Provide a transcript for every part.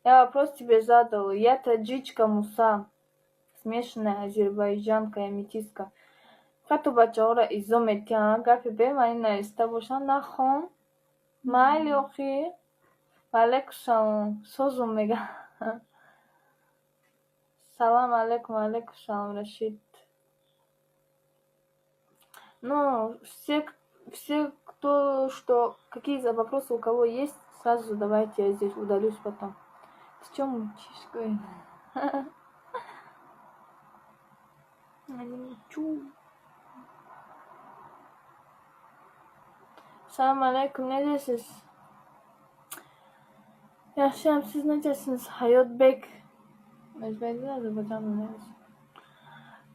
Я вопрос тебе задал. Я таджичка Муса. Смешанная азербайджанка и метиска. Хату бачаура изометян. Гапи бе манина истабушан нахон. Майли охи. Алейкум созум мега. Салам алейкум, алейкум салам, Рашид. Ну, все, какие вопросы у кого есть, сразу задавайте, я здесь удалюсь потом. Ты чё мучишь, говорит? Я не мучу. Салам алейкум, ne desiz? Yaşam siz ne desiniz? Hayat Bek. Özbekler Азербайджана нравится.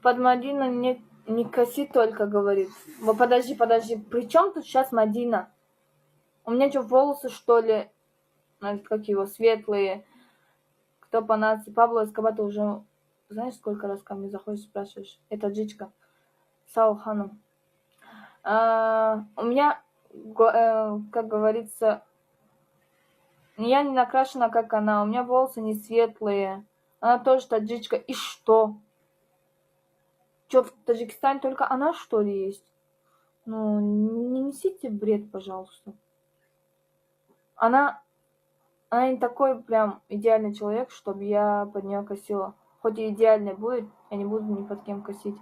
Под Мадина не коси только, говорит. Подожди. При чем тут сейчас Мадина? У меня что, волосы, что ли? Как его, светлые. Кто по нации? Пабло Эскобар, ты уже знаешь, сколько раз ко мне заходишь, спрашиваешь? Это Джичка. Саухану. У меня, как говорится, я не накрашена, как она. У меня волосы не светлые. Она тоже таджичка. И что? Что, в Таджикистане только она, что ли, есть? Ну, не несите бред, пожалуйста. Она не такой прям идеальный человек, чтобы я под нее косила. Хоть и идеальный будет, я не буду ни под кем косить.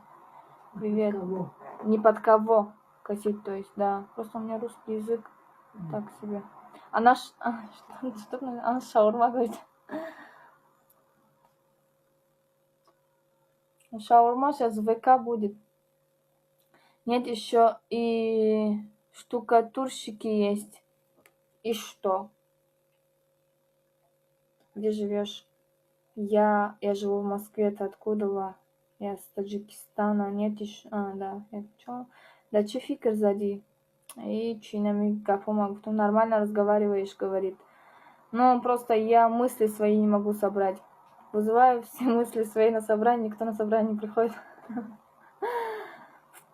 Привет. Ни под кого косить, то есть, да. Просто у меня русский язык так себе. Она шаурма говорит. Шаурма сейчас в ВК будет. Нет, еще и штукатурщики есть. И что? Где живешь? Я живу в Москве. Ты откуда? Я с Таджикистана. Нет еще. Да. Я чё? Да че фикр зади? И чинами кафома. Ты нормально разговариваешь, говорит. Ну, просто я мысли свои не могу собрать. Вызываю все мысли свои на собрание. Никто на собрание не приходит.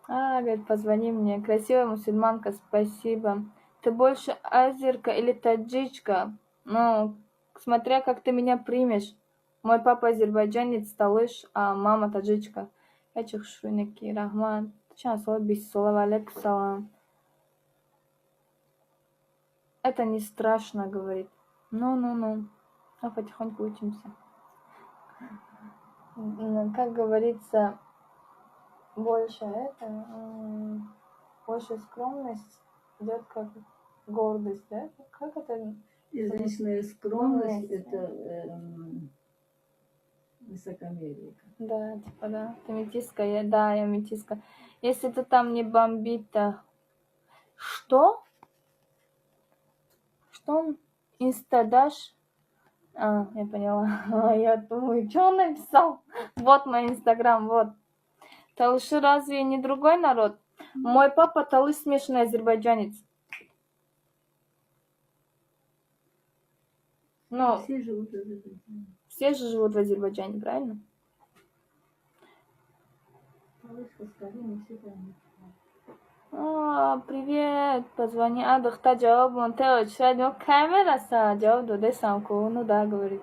Говорит, позвони мне. Красивая мусульманка, спасибо. Ты больше азерка или таджичка? Ну, смотря как ты меня примешь. Мой папа азербайджанец, талыш, а мама таджичка. Эчих шуйники, рахман. Сейчас салам алейкум салам. Это не страшно, говорит. Ну. А потихоньку учимся. Как говорится, больше скромность идет как гордость, да? Как это? Излишняя скромность это высокомерие. Да, типа, да. Ты метиска, я метиска. Если ты там не бомбит, то... Что? Что? Инста дашь? Я поняла. Я думаю, что он написал? Вот мой инстаграм, вот. Талыши разве не другой народ? Мой папа талыш смешанный азербайджанец. Ну, все живут в Азербайджане. Все же живут в Азербайджане, правильно? Привет, позвони. Духта жауаб, он сегодня камераса жауаб додесам ку. Ну да, говорит.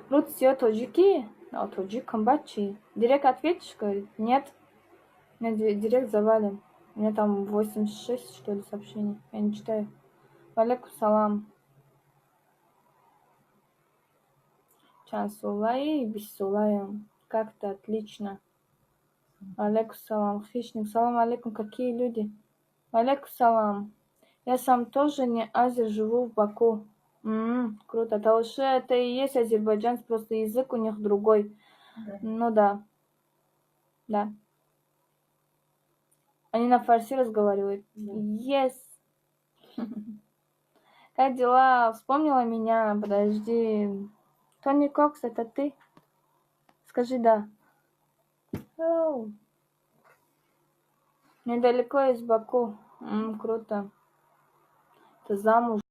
Рут все тоджики? Тоджиком бачи. Директ ответишь, говорит? Нет. Нет, директ завалим. У меня там 86, что ли, сообщений. Я не читаю. Валейкум салам. Чансулай, бисулаем. Как-то отлично. Алейкум салам. Хищник. Салам алейкум. Какие люди? Алейкум салам. Я сам тоже не азер, живу в Баку. Круто. Талыши это и есть азербайджанец, просто язык у них другой. Да. Ну да. Да. Они на фарси разговаривают. Да. Yes. Как дела? Вспомнила меня? Подожди. Тони Кокс, это ты? Скажи да. Недалеко из Баку. Круто. Ты замуж?